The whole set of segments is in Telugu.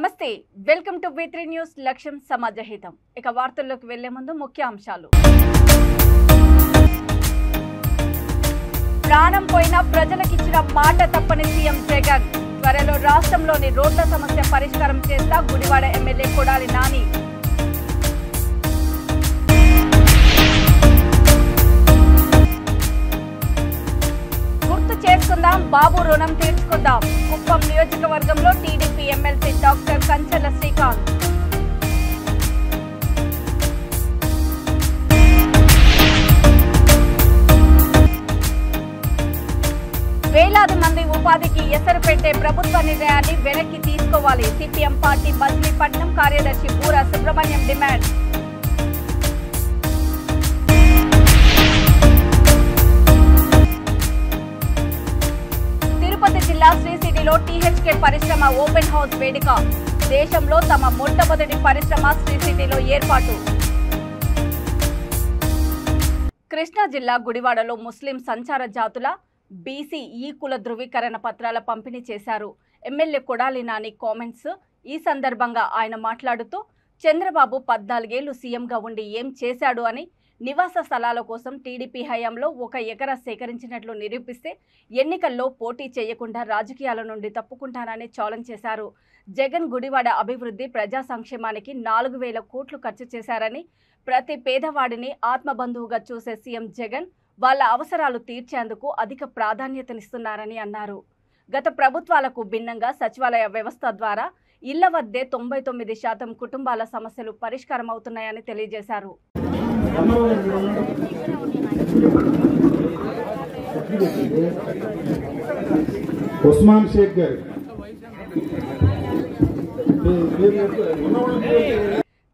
నమస్తే వెల్కమ్ టు V3 న్యూస్ లక్ష్యం సమాజహితం ఇక వార్తల్లోకి వెళ్లే ముందు ముఖ్య అంశాలు ప్రాణం పోయిన ప్రజలకిచ్చిన మాట తప్పని సీఎం జగన్ త్వరలో రాష్ట్రంలోని రోడ్ల సమస్య పరిష్కారం చేస్తా గుడివాడ ఎమ్మెల్యే కొడాలి నాని చేసుకుందాం బాబు రుణం తీర్చుకుందాం కుప్పం నియోజకవర్గంలో TDP MLC doctor Kancharla Srikanth వేలాది మంది ఉపాధికి ఎసరు పెట్టే ప్రభుత్వ నిర్ణయాన్ని వెనక్కి తీసుకోవాలి సిపిఎం పార్టీ మచిలీపట్నం కార్యదర్శి బూరా సుబ్రహ్మణ్యం డిమాండ్ తిరుపతి జిల్లా శ్రీ సిటీలో టీహెచ్కే పరిశ్రమ ఓపెన్ హౌస్ వేడుక దేశంలో తమ మొట్టమొదటి పరిశ్రమ శ్రీ సిటీలో ఏర్పాటు కృష్ణా జిల్లా గుడివాడలో ముస్లిం సంచార జాతుల బీసీ కుల ధృవీకరణ పత్రాల పంపిణీ చేశారు ఎమ్మెల్యే కొడాలి నాని కామెంట్స్ ఈ సందర్భంగా ఆయన మాట్లాడుతూ చంద్రబాబు 14 ఏళ్లు సీఎంగా ఉండి ఏం చేశాడు అని నివాస స్థలాల కోసం టీడీపీ హయాంలో 1 ఎకరా సేకరించినట్లు నిరూపిస్తే ఎన్నికల్లో పోటీ చేయకుండా రాజకీయాల నుండి తప్పుకుంటానని ఛాలెంజ్ చేశారు జగన్ గుడివాడ అభివృద్ధి ప్రజా సంక్షేమానికి 4,000 కోట్లు ఖర్చు చేశారని ప్రతి పేదవాడిని ఆత్మబంధువుగా చూసే సీఎం జగన్ వాళ్ళ అవసరాలు తీర్చేందుకు అధిక ప్రాధాన్యతనిస్తున్నారని అన్నారు గత ప్రభుత్వాలకు భిన్నంగా సచివాలయ వ్యవస్థ ద్వారా ఇళ్ల వద్దే 99% కుటుంబాల సమస్యలు పరిష్కారం అవుతున్నాయని తెలియజేశారు ఉస్మాన్ షేక్ గారు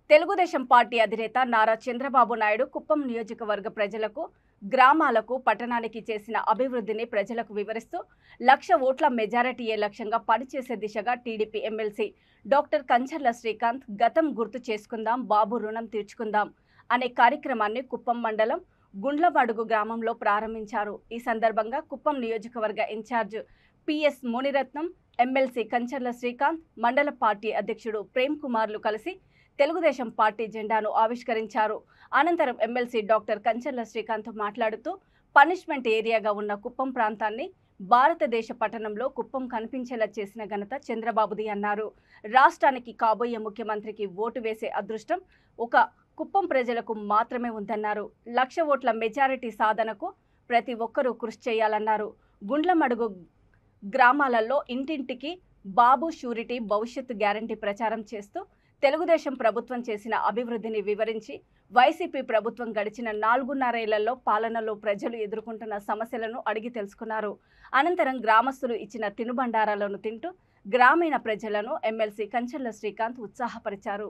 తెలుగుదేశం పార్టీ అధినేత నారా చంద్రబాబు నాయుడు కుప్పం నియోజకవర్గ ప్రజలకు గ్రామాలకు పట్టణానికి చేసిన అభివృద్ధిని ప్రజలకు వివరిస్తూ 1,00,000 ఓట్ల మెజారిటీయే లక్ష్యంగా పనిచేసే దిశగా TDP MLC doctor Kancharla Srikanth గతం గుర్తు చేసుకుందాం బాబు రుణం తీర్చుకుందాం అనే కార్యక్రమాన్ని కుప్పం మండలం గుండ్లమడుగు గ్రామంలో ప్రారంభించారు ఈ సందర్భంగా కుప్పం నియోజకవర్గ incharge PS Muniratnam MLC Kancharla Srikanth మండల పార్టీ అధ్యక్షుడు ప్రేమ్ కుమార్లు కలిసి తెలుగుదేశం పార్టీ జెండాను ఆవిష్కరించారు అనంతరం ఎమ్మెల్సీ డాక్టర్ కంచర్ల శ్రీకాంత్ మాట్లాడుతూ పనిష్మెంట్ ఏరియాగా ఉన్న కుప్పం ప్రాంతాన్ని భారతదేశ పట్టణంలో కుప్పం కనిపించేలా చేసిన ఘనత చంద్రబాబుది అన్నారు రాష్ట్రానికి కాబోయే ముఖ్యమంత్రికి ఓటు వేసే అదృష్టం ఒక కుప్పం ప్రజలకు మాత్రమే ఉందన్నారు 1,00,000 ఓట్ల మెజారిటీ సాధనకు ప్రతి ఒక్కరూ కృషి చేయాలన్నారు గుండ్లమడుగు గ్రామాలలో ఇంటింటికి బాబు షూరిటీ భవిష్యత్తు గ్యారంటీ ప్రచారం చేస్తూ తెలుగుదేశం ప్రభుత్వం చేసిన అభివృద్ధిని వివరించి వైసీపీ ప్రభుత్వం గడిచిన 4.5 ఏళ్లలో పాలనలో ప్రజలు ఎదుర్కొంటున్న సమస్యలను అడిగి తెలుసుకున్నారు అనంతరం గ్రామస్తులు ఇచ్చిన తినుబండారాలను తింటూ గ్రామీణ ప్రజలను ఎమ్మెల్సీ కంచర్ల శ్రీకాంత్ ఉత్సాహపరిచారు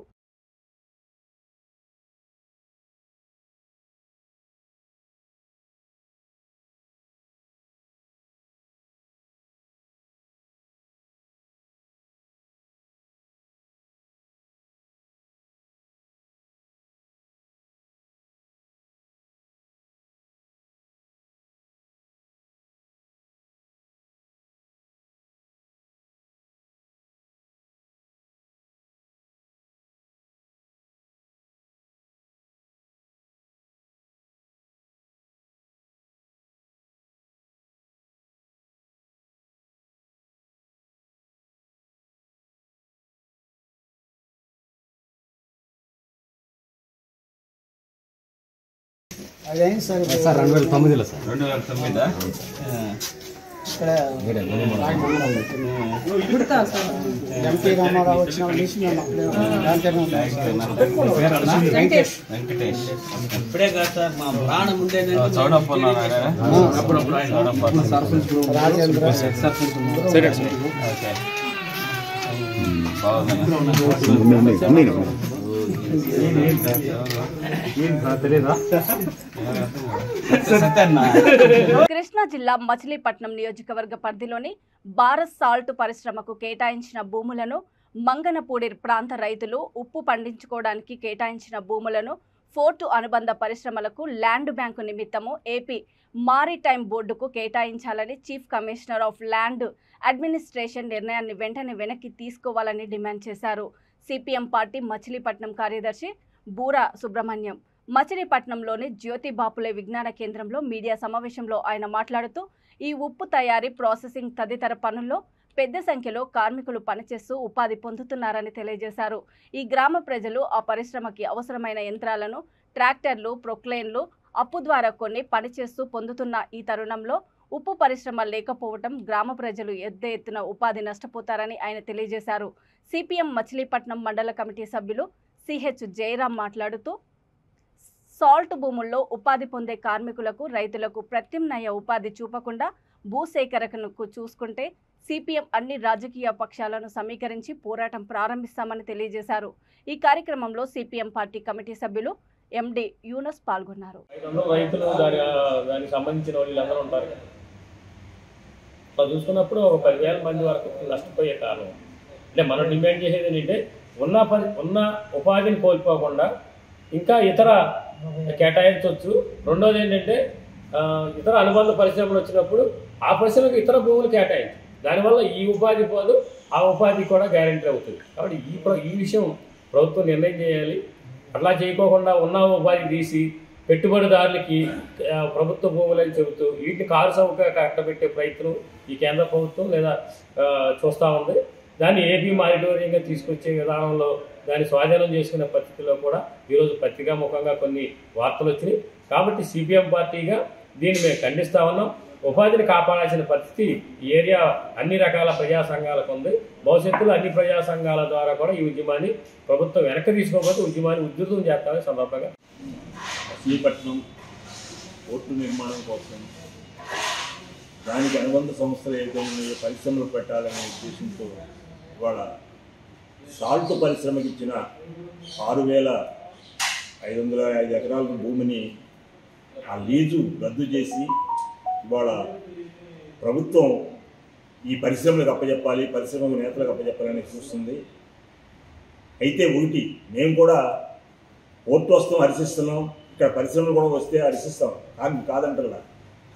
సార్ 2009లో సార్ 2009 ఎంపీ రామారావు వచ్చిన వెంకటేష్ ఇప్పుడే కాదు సార్ మా ప్రాణం ఉండే కృష్ణా జిల్లా మచిలీపట్నం నియోజకవర్గ పరిధిలోని భారత్ సాల్ట్ పరిశ్రమకు కేటాయించిన భూములను మంగనపూడి ప్రాంత రైతులు ఉప్పు పండించుకోవడానికి కేటాయించిన భూములను పోర్టు అనుబంధ పరిశ్రమలకు ల్యాండ్ బ్యాంకు నిమిత్తము ఏపీ మారిటైమ్ బోర్డుకు కేటాయించాలని chief commissioner of land administration నిర్ణయాన్ని వెంటనే వెనక్కి తీసుకోవాలని డిమాండ్ చేశారు. సిపిఎం పార్టీ మచిలీపట్నం కార్యదర్శి బూరా సుబ్రహ్మణ్యం మచిలీపట్నంలోని జ్యోతి బాపులే విజ్ఞాన కేంద్రంలో మీడియా సమావేశంలో ఆయన మాట్లాడుతూ ఈ ఉప్పు తయారీ, ప్రాసెసింగ్ తదితర పనుల్లో పెద్ద సంఖ్యలో కార్మికులు పనిచేస్తూ ఉపాధి పొందుతున్నారని తెలియజేశారు. ఈ గ్రామ ప్రజలు ఆ పరిశ్రమకి అవసరమైన యంత్రాలను, ట్రాక్టర్లు, ప్రొక్లైన్లు అప్పు ద్వారా కొన్ని పనిచేస్తూ పొందుతున్న ఈ తరుణంలో ఉప్పు పరిశ్రమ లేకపోవటం గ్రామ ప్రజలు పెద్ద ఎత్తున ఉపాధి నష్టపోతారని ఆయన తెలియజేశారు. సిపిఎం మచిలీపట్నం మండల కమిటీ సభ్యులు సిహెచ్ జయరాం మాట్లాడుతూ సాల్ట్ భూముల్లో ఉపాధి పొందే కార్మికులకు, రైతులకు ప్రత్యామ్నాయ ఉపాధి చూపకుండా భూసేకరణకు చూసుకుంటే సిపిఎం అన్ని రాజకీయ పక్షాలను సమీకరించి పోరాటం ప్రారంభిస్తామని తెలియజేశారు. ఈ కార్యక్రమంలో సిపిఎం పార్టీ కమిటీ సభ్యులు ఎండి యూనస్ పాల్గొన్నారు. రైతులు దానికి సంబంధించిన వాళ్ళందరూ ఉంటారు. చూసుకున్నప్పుడు ఒక 10,000 మంది వరకు నష్టపోయే కాలం. అంటే మనం డిమాండ్ చేసేది ఏంటంటే ఉన్న ఉపాధిని కోల్పోకుండా ఇంకా ఇతర కేటాయించవచ్చు. రెండోది ఏంటంటే ఇతర అనుబంధ పరిశ్రమలు వచ్చినప్పుడు ఆ పరిశ్రమకు ఇతర భూములు కేటాయించు. దానివల్ల ఈ ఉపాధి పోదు, ఆ ఉపాధి కూడా గ్యారెంటీ అవుతుంది. కాబట్టి ఈ విషయం ప్రభుత్వం నిర్ణయం చేయాలి. అట్లా చేయకోకుండా ఉన్న ఉపాధి తీసి పెట్టుబడిదారులకి ప్రభుత్వ భూములని చెబుతూ వీటిని కారు సౌకర్యం కట్టబెట్టే ప్రయత్నం ఈ కేంద్ర ప్రభుత్వం లేదా చూస్తూ ఉంది. దాన్ని ఏపీ మారిటోరియంగా తీసుకొచ్చే విధానంలో దాన్ని స్వాధీనం చేసుకునే పరిస్థితిలో కూడా ఈరోజు పత్రికాముఖంగా కొన్ని వార్తలు వచ్చినాయి. కాబట్టి సిపిఎం పార్టీగా దీన్ని మేము ఖండిస్తా ఉన్నాం. ఉపాధిని కాపాడాల్సిన పరిస్థితి ఈ ఏరియా అన్ని రకాల ప్రజా సంఘాలకు ఉంది. భవిష్యత్తులో అన్ని ప్రజా సంఘాల ద్వారా కూడా ఈ ఉద్యమాన్ని ప్రభుత్వం వెనక్కి తీసుకోకపోతే ఉద్యమాన్ని ఉధృతం చేస్తామని సందర్భంగా మచిలీపట్నం పోర్టు నిర్మాణం కోసం దానికి అనుబంధ సంస్థలు ఏదైనా పరిశ్రమలు పెట్టాలనే ఉద్దేశంతో ఇవాళ సాల్ట్ పరిశ్రమకి ఇచ్చిన 6,505 ఎకరాల భూమిని ఆ లీజు రద్దు చేసి ఇవాళ ప్రభుత్వం ఈ పరిశ్రమలకు అప్పచెప్పాలి, పరిశ్రమ నేతలకు అప్పచెప్పాలని చూస్తుంది. అయితే ఒకటి, మేము కూడా పోర్టు వస్తాం హర్షిస్తున్నాం, ఇక్కడ పరిశ్రమలు కూడా వస్తే హర్షిస్తాం, కాదంటలా.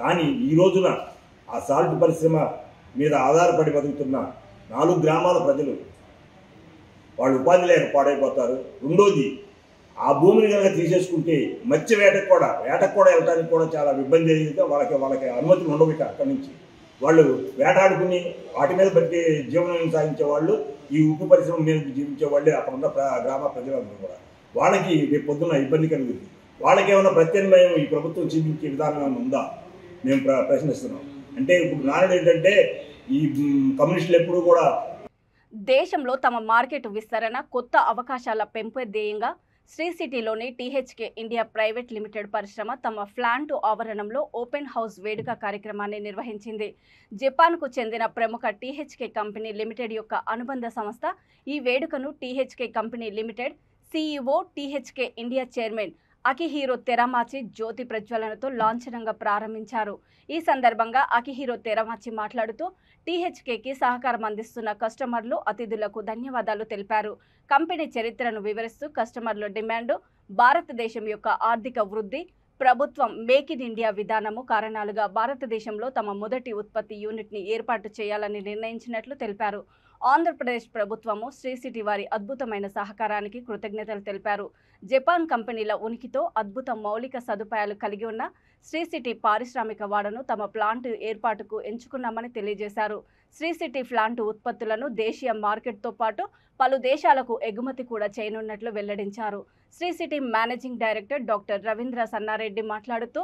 కానీ ఈ రోజున ఆ సాల్ట్ పరిశ్రమ మీద ఆధారపడి బతుకుతున్న 4 గ్రామాల ప్రజలు వాళ్ళు ఉపాధి లేక పాడైపోతారు. రెండోది, ఆ భూమిని కనుక తీసేసుకుంటే మత్స్య వేటకు కూడా వెళ్ళడానికి కూడా చాలా ఇబ్బంది జరిగితే వాళ్ళకి అనుమతులు ఉండవు. అక్కడి నుంచి వాళ్ళు వేటాడుకుని వాటి మీద బట్టి జీవనం సాగించే వాళ్ళు, ఈ ఉప్పు పరిశ్రమ మీద జీవించే వాళ్ళే అక్కడ ఉన్న గ్రామ ప్రజలందరూ కూడా. వాళ్ళకి రేపు పొద్దున్న ఇబ్బంది కలుగుతుంది. వాళ్ళకి ఏమైనా ప్రత్యామ్నాయం ఈ ప్రభుత్వం చూపించే విధానం ఏమైనా ఉందా మేము ప్రశ్నిస్తున్నాం. అంటే ఇప్పుడు నానుడు ఏంటంటే ఈ కమ్యూనిస్టులు ఎప్పుడు కూడా దేశంలో తమ మార్కెట్ విస్తరణ, కొత్త అవకాశాల పెంపు ధ్యేయంగా శ్రీ సిటీలోని టీహెచ్కే ఇండియా ప్రైవేట్ లిమిటెడ్ పరిశ్రమ తమ ప్లాంట్ ఆవరణంలో ఓపెన్ హౌస్ వేడుక కార్యక్రమాన్ని నిర్వహించింది. జపాన్కు చెందిన ప్రముఖ టీహెచ్కే కంపెనీ లిమిటెడ్ యొక్క అనుబంధ సంస్థ ఈ వేడుకను THK company limited CEO, THK India chairman Akihiro Teramachi జ్యోతి ప్రజ్వలనతో లాంఛనంగా ప్రారంభించారు. ఈ సందర్భంగా అకిహిరో తెరమాచి మాట్లాడుతూ టీహెచ్కేకి సహకారం అందిస్తున్న కస్టమర్లు, అతిథులకు ధన్యవాదాలు తెలిపారు. కంపెనీ చరిత్రను వివరిస్తూ కస్టమర్ల డిమాండ్, భారతదేశం యొక్క ఆర్థిక వృద్ధి, ప్రభుత్వం మేక్ ఇన్ ఇండియా విధానము కారణాలుగా భారతదేశంలో తమ మొదటి ఉత్పత్తి యూనిట్ని ఏర్పాటు చేయాలని నిర్ణయించినట్లు తెలిపారు. ఆంధ్రప్రదేశ్ ప్రభుత్వము శ్రీ సిటీ వారి అద్భుతమైన సహకారానికి కృతజ్ఞతలు తెలిపారు. జపాన్ కంపెనీల ఉనికితో అద్భుత మౌలిక సదుపాయాలు కలిగి ఉన్న శ్రీ సిటీ పారిశ్రామిక వాడను తమ ప్లాంట్ ఏర్పాటుకు ఎంచుకున్నామని తెలియజేశారు. శ్రీ సిటీ ప్లాంట్ ఉత్పత్తులను దేశీయ మార్కెట్తో పాటు పలు దేశాలకు ఎగుమతి కూడా చేయనున్నట్లు వెల్లడించారు. Sri City managing director doctor Ravindra Sannareddy మాట్లాడుతూ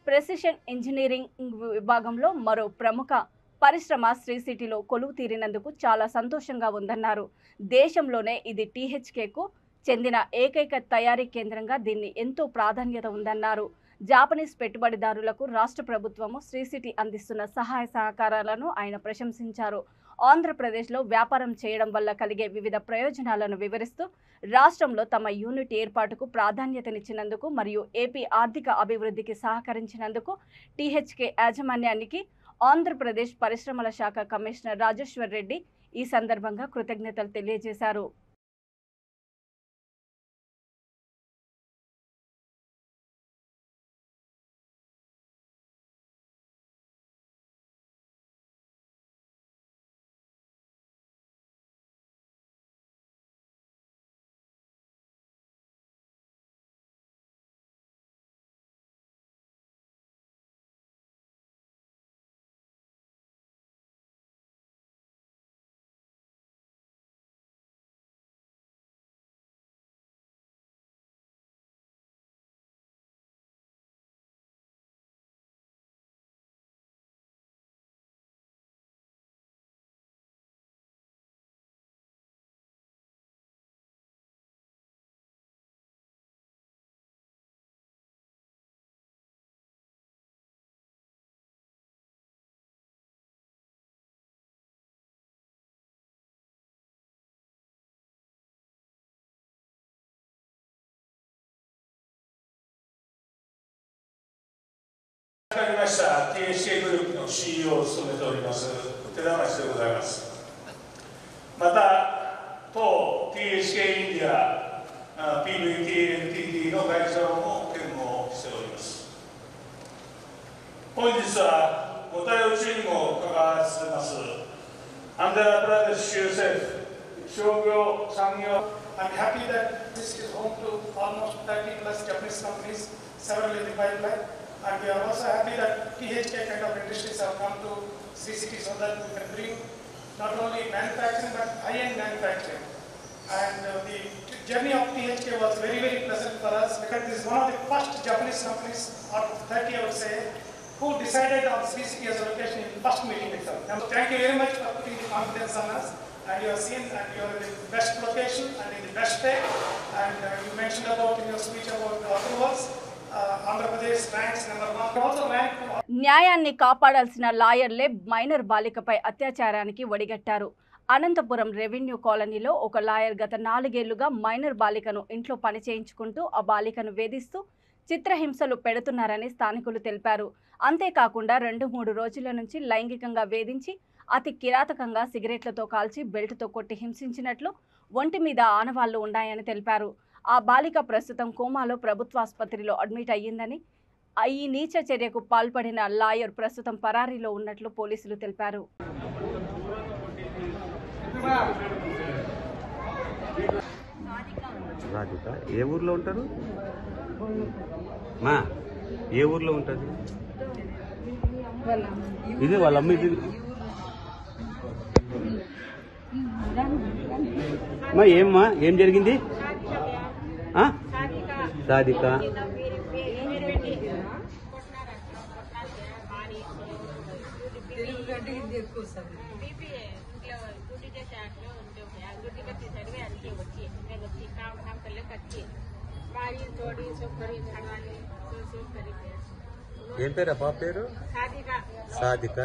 ప్రెసిషన్ ఇంజనీరింగ్ విభాగంలో మరో ప్రముఖ పరిశ్రమ శ్రీ సిటీలో కొలువు తీరినందుకు చాలా సంతోషంగా ఉందన్నారు. దేశంలోనే ఇది టీహెచ్కేకు చెందిన ఏకైక తయారీ కేంద్రంగా దీన్ని ఎంతో ప్రాధాన్యత ఉందన్నారు. జాపనీస్ పెట్టుబడిదారులకు రాష్ట్ర ప్రభుత్వము శ్రీ సిటీ అందిస్తున్న సహాయ సహకారాలను ఆయన ప్రశంసించారు. ఆంధ్రప్రదేశ్లో వ్యాపారం చేయడం వల్ల కలిగే వివిధ ప్రయోజనాలను వివరిస్తూ రాష్ట్రంలో తమ యూనిట్ ఏర్పాటుకు ప్రాధాన్యతనిచ్చినందుకు మరియు ఏపీ ఆర్థిక అభివృద్ధికి సహకరించినందుకు టీహెచ్కే యాజమాన్యానికి ఆంధ్రప్రదేశ్ పరిశ్రమల శాఖ కమిషనర్ రాజేశ్వర్ రెడ్డి ఈ సందర్భంగా కృతజ్ఞతలు తెలియజేశారు. かりました THK グループの CEO を務めております寺町でございます。また当 THK インディア PVT-NTT の会社も兼務しております。本日はご対応中にも関わらせていますアンダラプラデシュ州政府商業産業 I'm happy that this is home to almost 30 plus Japanese companies, several in the pipeline. And we are also happy that THK kind of industries have come to Sri City so that we can bring not only manufacturing but high-end manufacturing. And the journey of THK was very, very pleasant for us because this is one of the first Japanese companies out of 30, I would say, who decided on Sri City as a location in the first meeting itself. Now, thank you very much for putting the confidence on us. And you have seen and you are in the best location and in the best state. And you mentioned about in your speech about the approvals. Andhra Pradesh ranks number 1. Also ranked. న్యాయాన్ని కాపాడాల్సిన లాయర్లే మైనర్ బాలికపై అత్యాచారానికి ఒడిగట్టారు. అనంతపురం రెవెన్యూ కాలనీలో ఒక లాయర్ గత 4 ఏళ్లుగా మైనర్ బాలికను ఇంట్లో పని చేయించుకుంటూ ఆ బాలికను వేధిస్తూ చిత్రహింసలు పెడుతున్నారని స్థానికులు తెలిపారు. అంతేకాకుండా 2-3 రోజుల నుంచి లైంగికంగా వేధించి అతి కిరాతకంగా సిగరెట్లతో కాల్చి బెల్ట్తో కొట్టి హింసించినట్లు ఒంటి మీద ఆనవాళ్లు ఉన్నాయని తెలిపారు. ఆ బాలిక ప్రస్తుతం కోమాలో ప్రభుత్వాసుపత్రిలో అడ్మిట్ అయ్యిందని, ఈ నీచ చర్యకు పాల్పడిన లాయర్ ప్రస్తుతం పరారీలో ఉన్నట్లు పోలీసులు తెలిపారు. ఏ ఊర్లో ఉంటారు? ఏ ఊర్లో ఉంటుంది? ఇది వాళ్ళ అమ్మ. ఇది ఏమ్మా, ఏం జరిగింది? సాధిక ఏం పేరు? పాప పేరు సాధిక.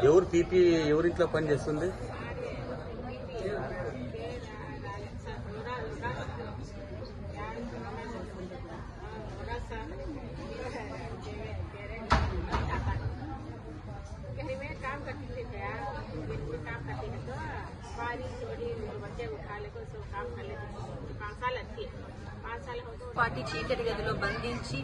ఎవరు పీపీ ఎవరింట్లో పని చేస్తుంది? పార్టీ చీకటి గదిలో బంధించి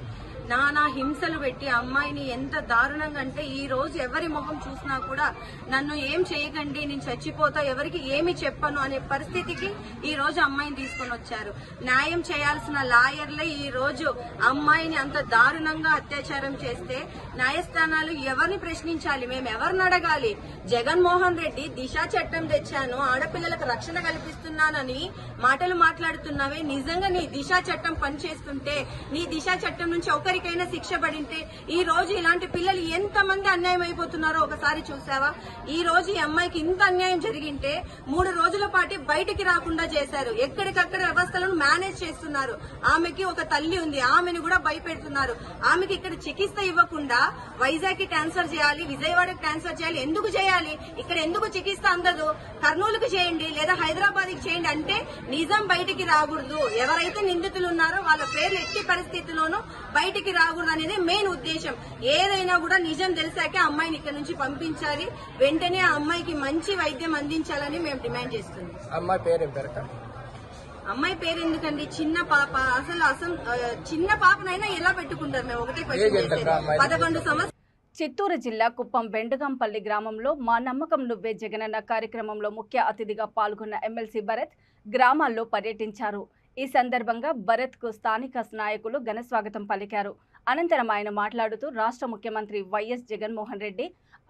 నానా హింసలు పెట్టి అమ్మాయిని ఎంత దారుణంగా అంటే ఈ రోజు ఎవరి ముఖం చూసినా కూడా నన్ను ఏం చేయకండి, నేను చచ్చిపోతా, ఎవరికి ఏమి చెప్పను అనే పరిస్థితికి ఈ రోజు అమ్మాయిని తీసుకొని వచ్చారు. న్యాయం చేయాల్సిన లాయర్లే ఈ రోజు అమ్మాయిని అంత దారుణంగా అత్యాచారం చేస్తే న్యాయస్థానాలు ఎవరిని ప్రశ్నించాలి? మేము ఎవరిని అడగాలి? జగన్మోహన్ రెడ్డి దిశా చట్టం తెచ్చాను, ఆడపిల్లలకు రక్షణ కల్పిస్తున్నానని మాటలు మాట్లాడుతున్నావే, నిజంగా నీ దిశా చట్టం పనిచేస్తుంటే, నీ దిశా చట్టం నుంచి ఒకరికైనా శిక్ష పడింటే ఈ రోజు ఇలాంటి పిల్లలు ఎంతమంది అన్యాయం అయిపోతున్నారో ఒకసారి చూసావా? ఈ రోజు ఈ అమ్మాయికి ఇంత అన్యాయం జరిగింటే 3 రోజుల పాటు బయటికి రాకుండా చేశారు. ఎక్కడికక్కడ వ్యవస్థలను మేనేజ్ చేస్తున్నారు. ఆమెకి ఒక తల్లి ఉంది, ఆమెను కూడా భయపెడుతున్నారు. ఆమెకి ఇక్కడ చికిత్స ఇవ్వకుండా వైజాగ్ కి ట్రాన్స్ఫర్ చేయాలి, విజయవాడకి ట్రాన్స్ఫర్ చేయాలి. ఎందుకు చేయాలి? ఇక్కడ ఎందుకు చికిత్స అందదు? కర్నూలుకు చేయండి లేదా హైదరాబాద్ కి చేయండి అంటే నిజం బయటికి రాకూడదు. ఎవరైతే నిందితులు ఉన్నారో వాళ్ళ పేర్లు ఎట్టి పరిస్థితుల్లోనూ బయటికి రాకూడదు అనేది మెయిన్ ఉద్దేశం. ఏదైనా కూడా నిజం తెలిసాకే అమ్మాయిని ఇక్కడ నుంచి పంపించాలి, వెంటనే ఆ అమ్మాయికి మంచి వైద్యం అందించాలని మేము డిమాండ్ చేస్తున్నాం. అమ్మాయి పేరు పేరట? అమ్మాయి పేరు ఎందుకండి? చిన్న పాప. అసలు చిన్న పాపనైనా ఎలా పెట్టుకుంటారు? మేము ఒకటే క్వశ్చన్, 11 సంవత్సరాలు. చిత్తూరు జిల్లా కుప్పం బెండుగంపల్లి గ్రామంలో మా నమ్మకం నువ్వే జగనన్న కార్యక్రమంలో ముఖ్య అతిథిగా పాల్గొన్న ఎమ్మెల్సీ భరత్ గ్రామాల్లో పర్యటించారు. ఈ సందర్భంగా భరత్ కు స్థానిక నాయకులు ఘనస్వాగతం పలికారు. అనంతరం ఆయన మాట్లాడుతూ రాష్ట్ర ముఖ్యమంత్రి వైఎస్ జగన్మోహన్ రెడ్డి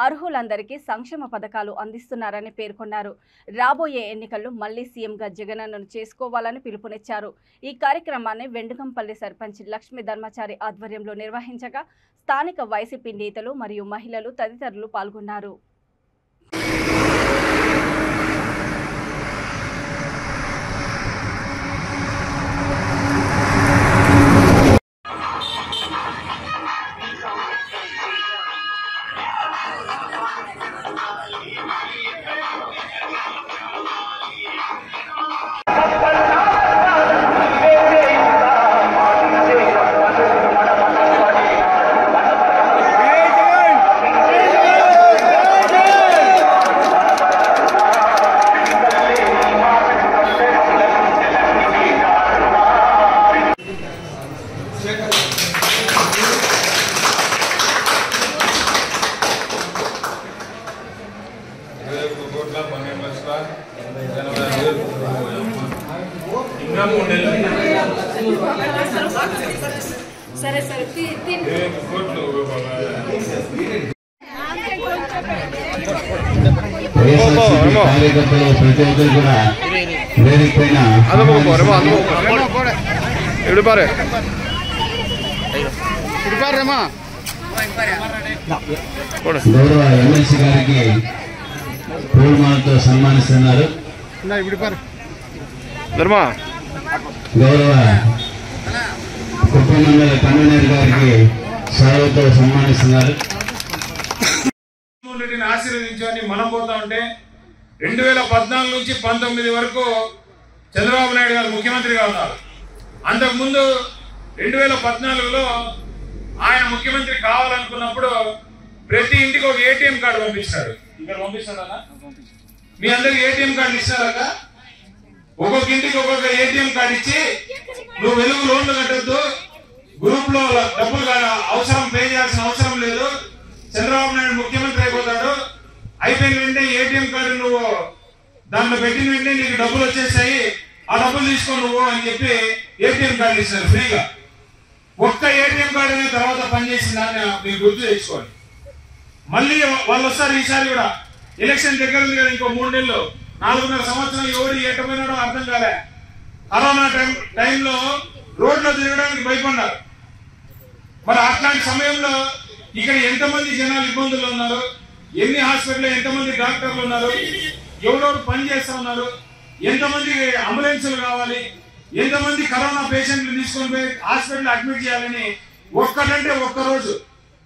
అర్హులందరికీ సంక్షేమ పథకాలు అందిస్తున్నారని పేర్కొన్నారు. రాబోయే ఎన్నికల్లో మళ్లీ సీఎంగా జగనన్నను చేసుకోవాలని పిలుపునిచ్చారు. ఈ కార్యక్రమాన్ని వెండుగంపల్లి సర్పంచ్ లక్ష్మీ ధర్మచారి ఆధ్వర్యంలో నిర్వహించగా స్థానిక వైసీపీ నేతలు మరియు మహిళలు తదితరులు పాల్గొన్నారు. సరే సరే కార్యకర్తలు ప్రతి ఒక్కరు కూడా వేదిక పైన గౌరవ ఎమ్మెల్సీ గారికి పూలమాలతో సన్మానిస్తున్నారు. గౌరవ కుప్ప మండల కన్వీనర్ గారికి సెలవుతో సన్మానిస్తున్నారు. రెడ్డిని ఆశీర్వదించని మనం పోతా ఉంటే 2014 నుంచి 19 వరకు చంద్రబాబు నాయుడు గారు ముఖ్యమంత్రిగా ఉన్నారు. అంతకుముందు 2014లో ఆయన ముఖ్యమంత్రి కావాలనుకున్నప్పుడు ప్రతి ఇంటికి ఒక ఏటీఎం కార్డు పంపించాడు. ఇక్కడ పంపిస్తాడా? మీ అందరికి ఏటీఎం కార్డు ఇస్తారా? ఒక్కొక్క ఇంటికి ఒక్కొక్క ఏటీఎం కార్డు ఇచ్చి నువ్వు వెలుగు లోన్లు కట్టద్దు, గ్రూప్ లో డబ్బులు అవసరం పే చేయాల్సిన అవసరం లేదు, చంద్రబాబు నాయుడు ముఖ్యమంత్రి అయిపోతాడు, అయిపోయిన వెంటనే ఏటీఎం కార్డు నువ్వు దాంట్లో పెట్టిన వెంటనే నీకు డబ్బులు వచ్చేసాయి, ఆ డబ్బులు తీసుకో నువ్వు అని చెప్పి ఏటీఎం కార్డు ఇస్తారు ఫ్రీగా. ఒక్క ఏటీఎం కార్డు అనే తర్వాత పనిచేసిందని మీరు గుర్తు తెచ్చుకోండి. మళ్ళీ వాళ్ళు వస్తారు ఈసారి కూడా. ఎలక్షన్ దగ్గర ఉంది కదా, ఇంకో 3 నెలలు, 4.5 సంవత్సరం ఎవరు ఎట్టపోయినాడో అర్థం కాలే. కరోనా టైంలో రోడ్లో తిరగడానికి భయపడ్డారు. మరి అట్లాంటి సమయంలో ఇక్కడ ఎంతమంది జనాలు ఇబ్బందులు ఉన్నారు, ఎన్ని హాస్పిటల్లో ఎంతమంది డాక్టర్లు ఉన్నారు, ఎవరెవరు పని చేస్తా ఉన్నారు, ఎంతమంది అంబులెన్సులు కావాలి, ఎంతమంది కరోనా పేషెంట్లు తీసుకొని పోయి హాస్పిటల్ అడ్మిట్ చేయాలని ఒక్కటంటే ఒక్కరోజు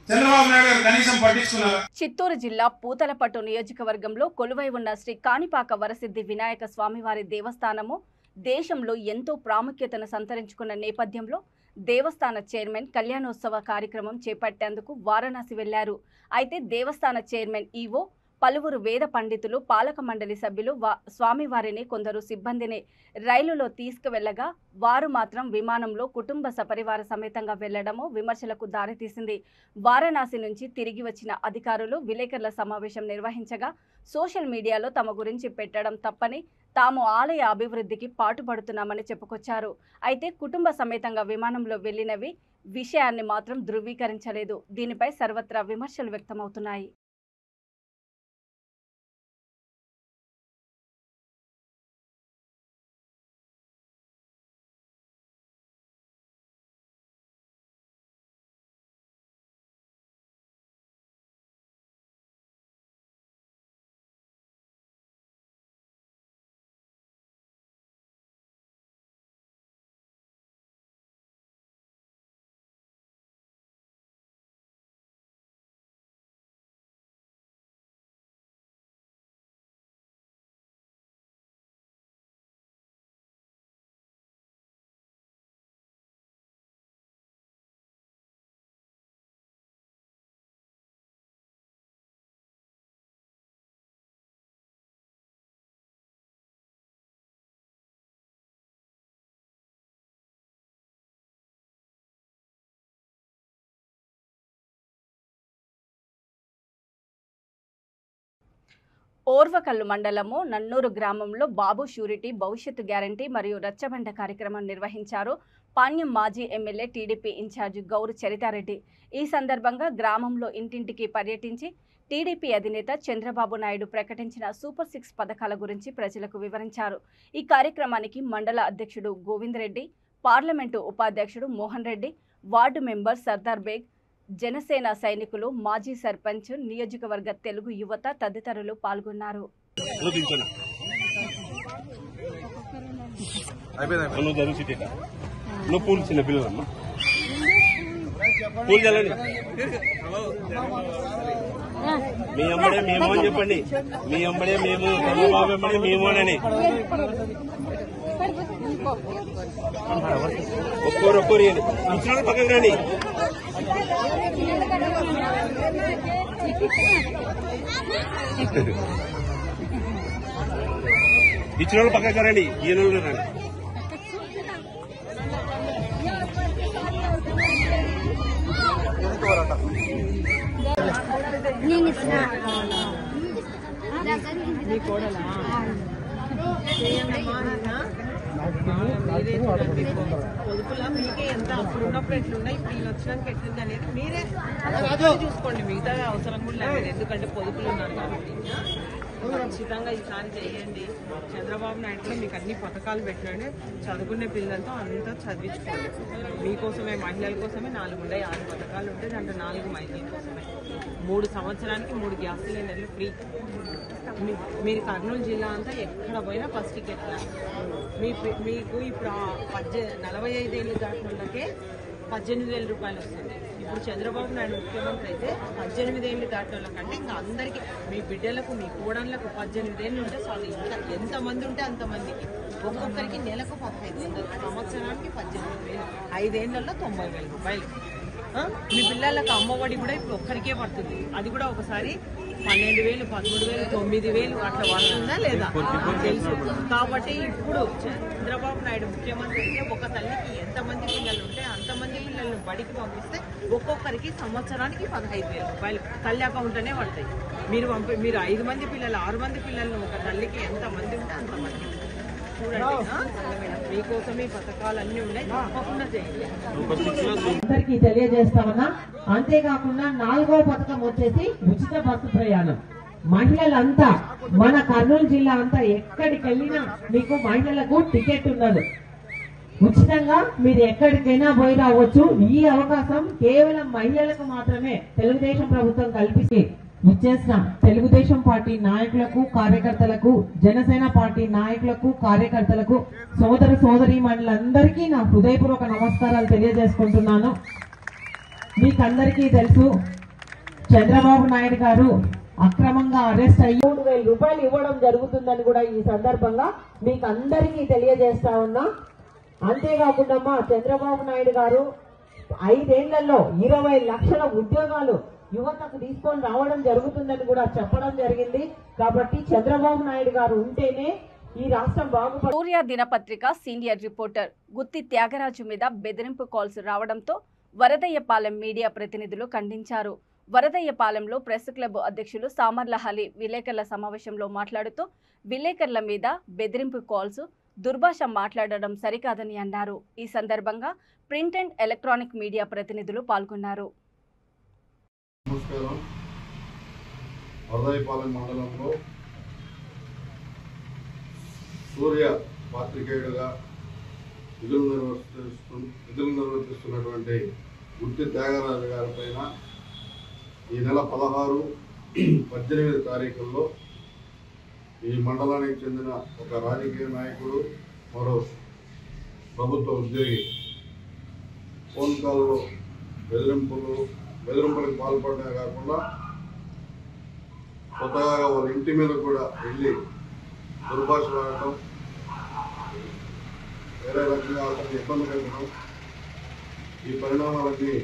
చంద్రబాబు నాయుడు గారు కనీసం పట్టించుకున్నారు. చిత్తూరు జిల్లా పూతలపట్టు నియోజకవర్గంలో కొలువై ఉన్న శ్రీ కాణిపాక వరసిద్ధి వినాయక స్వామివారి దేవస్థానము దేశంలో ఎంతో ప్రాముఖ్యతను సంతరించుకున్న నేపథ్యంలో దేవస్థాన చైర్మన్ కళ్యాణోత్సవ కార్యక్రమం చేపట్టేందుకు వారణాసి వెళ్లారు. అయితే దేవస్థాన చైర్మన్ ఈవో, పలువురు వేద పండితులు, పాలక మండలి సభ్యులు స్వామివారిని, కొందరు సిబ్బందిని రైలులో తీసుకువెళ్లగా వారు మాత్రం విమానంలో కుటుంబ సపరివార సమేతంగా వెళ్లడము విమర్శలకు దారితీసింది. వారణాసి నుంచి తిరిగి వచ్చిన అధికారులు విలేకరుల సమావేశం నిర్వహించగా సోషల్ మీడియాలో తమ గురించి పెట్టడం తప్పని, తాము ఆలయ అభివృద్ధికి పాటుపడుతున్నామని చెప్పుకొచ్చారు. అయితే కుటుంబ సమేతంగా విమానంలో వెళ్లినవి విషయాన్ని మాత్రం ధృవీకరించలేదు. దీనిపై సర్వత్రా విమర్శలు వ్యక్తమవుతున్నాయి. ఓర్వకల్లు మండలము నన్నూరు గ్రామంలో బాబు షూరిటీ భవిష్యత్తు గ్యారంటీ మరియు రచ్చబండ కార్యక్రమం నిర్వహించారు. పాణ్యం మాజీ MLA TDP incharge Gowru Charitha Reddy ఈ సందర్భంగా గ్రామంలో ఇంటింటికి పర్యటించి టీడీపీ అధినేత చంద్రబాబు నాయుడు ప్రకటించిన సూపర్ 6 పథకాల గురించి ప్రజలకు వివరించారు. ఈ కార్యక్రమానికి మండల అధ్యక్షుడు గోవింద్ రెడ్డి, పార్లమెంటు ఉపాధ్యక్షుడు మోహన్ రెడ్డి, వార్డు మెంబర్ సర్దార్ బేగ్, జనసేన సైనికులు, మాజీ సర్పంచ్, నియోజకవర్గ తెలుగు యువత తదితరులు పాల్గొన్నారు. మీ అమ్మడే మేము అని చెప్పండి, మీ అమ్మడే మేము, చంద్రబాబు అమ్మడే మేము అని ఒక్కోరు ఇచ్చిన పక్కకు రండి. ఇచ్చిన వాళ్ళు పక్కకు రండి, ఈయన రండి. మీరే చూడండి పొదుపులా మీకే ఎంత అప్పుడు ఉన్నప్పుడు ఎట్లున్నాయి ఇప్పుడు ఈయన వచ్చినాక ఎట్లుంది అనేది మీరే చూసుకోండి. మిగతా అవసరం కూడా లేదు, ఎందుకంటే పొదుపులు ఉన్నారు కాబట్టి. ఖచ్చితంగా ఈసారి చేయండి. చంద్రబాబు నాయుడు మీకు అన్ని పథకాలు పెట్టండి, చదువుకునే పిల్లలతో అంతా చదివించుకోండి. మీకోసమే, మహిళల కోసమే 4 ఉంటాయి, 6 పథకాలు ఉంటాయి, దాంట్లో 4 మహిళల కోసమే. 3 సంవత్సరానికి 3 గ్యాస్ సిలిండర్లు ఫ్రీ. మీరు కర్నూలు జిల్లా అంతా ఎక్కడ పోయినా ఫస్ట్ టికెట్. మీకు ఇప్పుడు 45 ఏళ్ళు దాటిన వాళ్ళకే 18,000 రూపాయలు వస్తుంది. ఇప్పుడు చంద్రబాబు నాయుడు ముఖ్యమంత్రి అయితే 18 ఏళ్ళు దాటిన వాళ్ళకంటే ఇంకా అందరికీ, మీ బిడ్డలకు, మీ కూడళ్లకు 18 ఏళ్ళు ఉంటే చాలు. ఇంకా ఎంతమంది ఉంటే అంతమందికి, ఒక్కొక్కరికి నెలకు 1500, సంవత్సరానికి 18,000, 5 ఏళ్లలో 90,000 రూపాయలు. మీ పిల్లలకు అమ్మఒడి కూడా ఇప్పుడు ఒక్కరికే పడుతుంది. అది కూడా ఒకసారి 12,000, 13,000, 9,000 అట్లా పడుతుందా లేదా తెలుసు. కాబట్టి ఇప్పుడు చంద్రబాబు నాయుడు ముఖ్యమంత్రి అయితే ఒక తల్లికి ఎంతమంది పిల్లలు ఉంటే అంతమంది పిల్లలను బడికి పంపిస్తే ఒక్కొక్కరికి సంవత్సరానికి 15,000 రూపాయలు తల్లి అకౌంట్లోనే పడతాయి. మీరు 5 మంది పిల్లలు, 6 మంది పిల్లలను ఒక తల్లికి ఎంతమంది ఉంటే అంతమంది చూడండి. మీకోసం ఈ పథకాలన్నీ ఉన్నాయి, తప్పకుండా చేయండి. అందరికీ తెలియజేస్తామన్నా. అంతేకాకుండా 4వ పథకం వచ్చేసి ఉచిత బస్సు ప్రయాణం. మహిళలంతా, మన కర్నూలు జిల్లా అంతా ఎక్కడికి వెళ్ళినా మీకు మహిళలకు టికెట్ ఉన్నది. ఉచితంగా మీరు ఎక్కడికైనా పోయి రావచ్చు. ఈ అవకాశం కేవలం మహిళలకు మాత్రమే తెలుగుదేశం ప్రభుత్వం కల్పిస్తే ఇచ్చేసిన తెలుగుదేశం పార్టీ నాయకులకు, కార్యకర్తలకు, జనసేన పార్టీ నాయకులకు, కార్యకర్తలకు, సోదరీమణులందరికీ నా హృదయపూర్వక నమస్కారాలు తెలియజేసుకుంటున్నాను. మీకందరికీ తెలుసు, చంద్రబాబు నాయుడు గారు అక్రమంగా అరెస్ట్ అయ్యి 3,000 రూపాయలు ఇవ్వడం జరుగుతుందని కూడా ఈ సందర్భంగా మీకు అందరికీ తెలియజేస్తా ఉన్నా. అంతేకాకుండా చంద్రబాబు నాయుడు గారు 5 ఏళ్లలో 20 లక్షల ఉద్యోగాలు యువతకు తీసుకొని రావడం జరుగుతుందని కూడా చెప్పడం జరిగింది. కాబట్టి చంద్రబాబు నాయుడు గారు ఉంటేనే ఈ రాష్ట్రం బాగుపడుతుంది. సూర్య దినపత్రిక సీనియర్ రిపోర్టర్ గుత్తి త్యాగరాజు మీద బెదిరింపు కాల్స్ రావడంతో వరదయ్యపాలెం మీడియా ప్రతినిధులు ఖండించారు. వరదయ్యపాలెంలో ప్రెస్ క్లబ్ అధ్యక్షులు సామర్లహలి విలేకరుల సమావేశంలో మాట్లాడుతూ విలేకరుల మీద బెదిరింపు కాల్స్, దుర్భాష మాట్లాడడం సరికాదని అన్నారు. ఈ సందర్భంగా ప్రింట్ అండ్ ఎలక్ట్రానిక్ మీడియా ప్రతినిధులు పాల్గొన్నారు. నమస్కారం. వరదయ్యపాలెం మండలంలో సూర్య పాత్రికేయుడుగా విధులు నిర్వర్తిస్తున్నటువంటి గుత్తి త్యాగరాజు గారి పైన ఈ నెల 16, 18 తారీఖుల్లో ఈ మండలానికి చెందిన ఒక రాజకీయ నాయకుడు, మరో ప్రభుత్వ ఉద్యోగి ఫోన్ కాల్లో బెదిరింపులకు పాల్పడమే కాకుండా కొత్తగా వాళ్ళ ఇంటి మీద కూడా వెళ్ళి దుర్భాష వాడటం, వేరే రకంగా అతన్ని ఇబ్బంది పెట్టడం, ఈ పరిణామాలన్నీ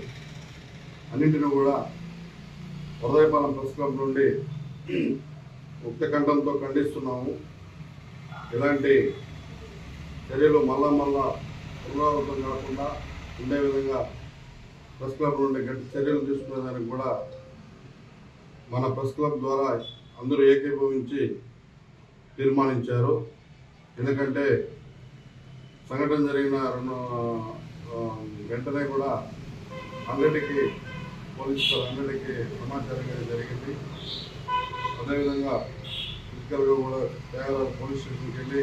అన్నింటినీ కూడా వరదయ్యపాలెం ప్రెస్ క్లబ్ నుండి ముక్త కంఠంతో ఖండిస్తున్నాము. ఇలాంటి చర్యలు మళ్ళా పునరావృతం కాకుండా ఉండే విధంగా ప్రెస్ క్లబ్ నుండి గట్టి చర్యలు తీసుకునేదానికి కూడా మన ప్రెస్ క్లబ్ ద్వారా అందరూ ఏకీభవించి తీర్మానించారు. ఎందుకంటే సంఘటన జరిగిన వెంటనే కూడా అన్నిటికీ పోలీసులు అన్నిటికీ సమాచారం జరిగింది. అదేవిధంగా ఫిజికల్గా కూడా త్యాగరాజు పోలీస్ స్టేషన్కి వెళ్ళి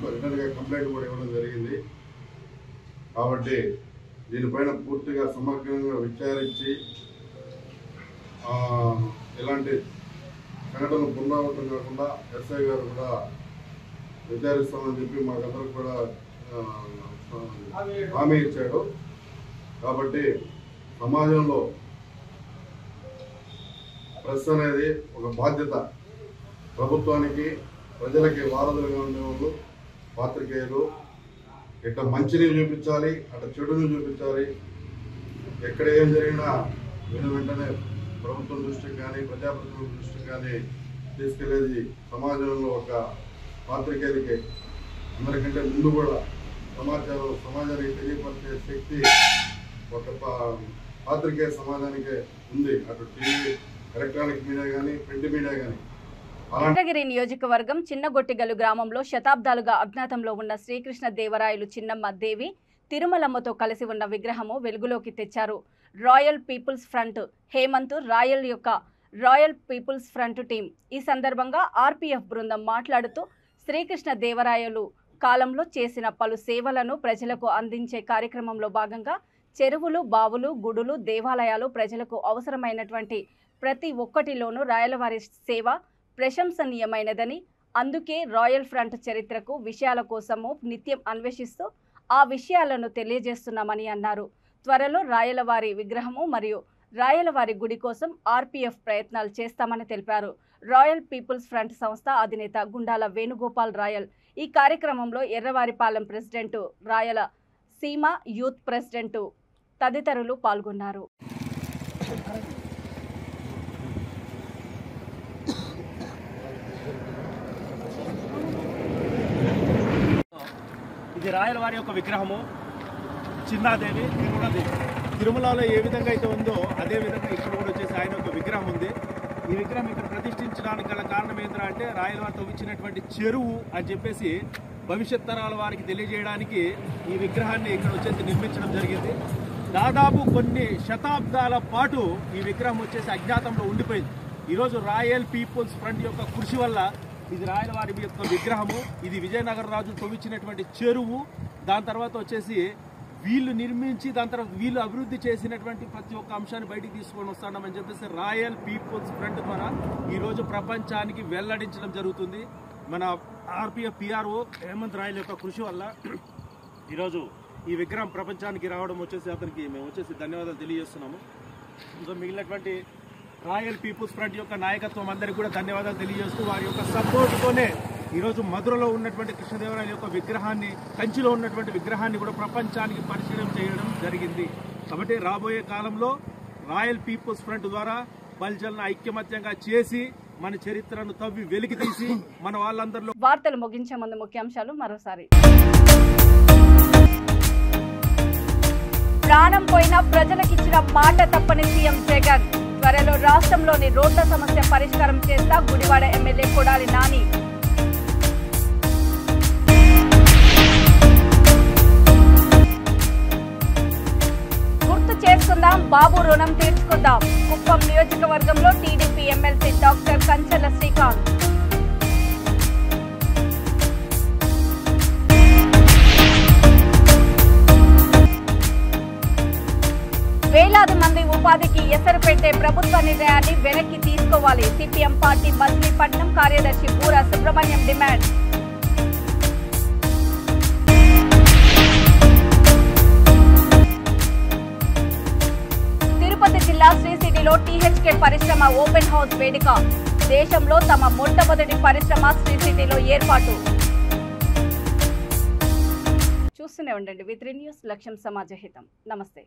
వెంటనే కంప్లైంట్ కూడా ఇవ్వడం జరిగింది. కాబట్టి దీనిపైన పూర్తిగా సమగ్రంగా విచారించి ఇలాంటి సంఘటనలు పునరావృతం కాకుండా ఎస్ఐ గారు కూడా విచారిస్తామని చెప్పి మాకందరికి కూడా హామీ ఇచ్చాడు. కాబట్టి సమాజంలో ప్రెస్ అనేది ఒక బాధ్యత. ప్రభుత్వానికి, ప్రజలకి వారధులుగా ఉండేవాళ్ళు పాత్రికేయులు. ఇట్లా మంచిని చూపించాలి, అట్లా చెడుని చూపించాలి. ఎక్కడ ఏం జరిగినా వెంటనే ప్రభుత్వం దృష్టికి కానీ, ప్రజాప్రతినిధుల దృష్టికి కానీ తీసుకెళ్లేది సమాజంలో ఒక పాత్రికేయులకి అందరికంటే ముందు కూడా సమాజానికి తెలియపరిచే శక్తి ఒక పాత్రికేయ సమాజానికే ఉంది. అటు టీవీ, ఎలక్ట్రానిక్ మీడియా కానీ, ప్రింట్ మీడియా కానీ. చంద్రగిరి నియోజకవర్గం చిన్నగొట్టిగలు గ్రామంలో శతాబ్దాలుగా అజ్ఞాతంలో ఉన్న శ్రీకృష్ణ దేవరాయలు చిన్నమ్మ దేవి తిరుమలమ్మతో కలిసి ఉన్న విగ్రహము వెలుగులోకి తెచ్చారు. Royal People's Front Hemanth Royal People's Front team ఈ సందర్భంగా ఆర్పీఎఫ్ బృందం మాట్లాడుతూ శ్రీకృష్ణ దేవరాయలు కాలంలో చేసిన పలు సేవలను ప్రజలకు అందించే కార్యక్రమంలో భాగంగా చెరువులు, బావులు, గుడులు, దేవాలయాలు ప్రజలకు అవసరమైనటువంటి ప్రతి ఒక్కటిలోనూ రాయలవారి సేవ ప్రశంసనీయమైనదని, అందుకే రాయల్ ఫ్రంట్ చరిత్రకు విషయాల కోసము నిత్యం అన్వేషిస్తూ ఆ విషయాలను తెలియజేస్తున్నామని అన్నారు. త్వరలో రాయలవారి విగ్రహము మరియు రాయలవారి గుడి కోసం ఆర్పీఎఫ్ ప్రయత్నాలు చేస్తామని తెలిపారు. రాయల్ పీపుల్స్ ఫ్రంట్ సంస్థ అధినేత గుండాల వేణుగోపాల్ రాయల్ ఈ కార్యక్రమంలో ఎర్రవారిపాలెం ప్రెసిడెంట్ రాయల సీమ యూత్ ప్రెసిడెంట్ తదితరులు పాల్గొన్నారు. ఇది రాయలవారి యొక్క విగ్రహము చిన్నాదేవి తిరుమలలో ఏ విధంగా అయితే ఉందో అదే విధంగా ఇక్కడ కూడా వచ్చేసి ఆయన యొక్క విగ్రహం ఉంది. ఈ విగ్రహం ఇక్కడ ప్రతిష్ఠించడానికి గల కారణం ఏంటంటే అంటే రాయలవారి తవ్వించినటువంటి చెరువు అని చెప్పేసి భవిష్యత్ తరాల వారికి తెలియజేయడానికి ఈ విగ్రహాన్ని ఇక్కడ వచ్చేసి నిర్మించడం జరిగింది. దాదాపు కొన్ని శతాబ్దాల పాటు ఈ విగ్రహం వచ్చేసి అజ్ఞాతంలో ఉండిపోయింది. ఈరోజు రాయల్ పీపుల్స్ ఫ్రంట్ యొక్క కృషి వల్ల ఇది రాయలవారి యొక్క విగ్రహము, ఇది విజయనగర రాజు తవ్వించినటువంటి చెరువు, దాని తర్వాత వచ్చేసి వీళ్ళు నిర్మించి దాని తర్వాత వీళ్ళు అభివృద్ధి చేసినటువంటి ప్రతి ఒక్క అంశాన్ని బయటికి తీసుకొని వస్తామని చెప్పేసి రాయల్ పీపుల్స్ ఫ్రంట్ ద్వారా ఈరోజు ప్రపంచానికి వెల్లడించడం జరుగుతుంది. మన ఆర్పీఎఫ్ పిఆర్ఓ హేమంత్ రాయల్ యొక్క కృషి వల్ల ఈరోజు ఈ విగ్రహం ప్రపంచానికి రావడం వచ్చేసి అతనికి మేము వచ్చేసి ధన్యవాదాలు తెలియజేస్తున్నాము. సో మిగిలినటువంటి రాయల్ పీపుల్స్ ఫ్రంట్ యొక్క నాయకత్వం అందరికీ కూడా ధన్యవాదాలు తెలియజేస్తూ వారి యొక్క సపోర్ట్తోనే ఈరోజు మధురలో ఉన్నటువంటి కృష్ణదేవరాయల యొక్క విగ్రహాన్ని, కంచిలో ఉన్నటువంటి విగ్రహాన్ని కూడా ప్రపంచానికి పరిచయం చేయడం జరిగింది. కాబట్టి రాబోయే కాలంలో రాయల్ పీపుల్స్ ఫ్రంట్ ద్వారా బల్జల్ని ఐక్యమత్యంగా చేసి మన చరిత్రను తవ్వి వెలికి తీసి మన వాళ్ళందరిలో. వార్తలు ముగించే ముందు ముఖ్యాంశాలు మరోసారి. ప్రాణం పోయిన ప్రజలకిచ్చిన మాట తప్పని సీఎం జగన్. త్వరలో రాష్ట్రంలోని రోడ్ల సమస్య పరిష్కారం చేస్తా గుడివాడ ఎమ్మెల్యే కొడాలి నాని. గుర్తు చేసుకుందాం, బాబు రుణం తీర్చుకుందాం. కుప్పం నియోజకవర్గంలో టీడీపీ ఎమ్మెల్సీ డాక్టర్ కంచెల శ్రీకాంత్. వేలాది మంది ఉపాధికి ఎసరు పెట్టే ప్రభుత్వ నిర్ణయాన్ని వెనక్కి తీసుకోవాలి. సిపిఎం పార్టీ మచిలీపట్నం కార్యదర్శి బూర సుబ్రహ్మణ్యం డిమాండ్. తిరుపతి జిల్లా శ్రీ సిటీలో టీహెచ్కే పరిశ్రమ ఓపెన్ హౌస్ వేడుక. దేశంలో తమ మొట్టమొదటి పరిశ్రమ శ్రీ సిటీలో ఏర్పాటు. చూస్తూనే ఉండండి V3 న్యూస్, లక్ష్యం సమాజహితం. నమస్తే.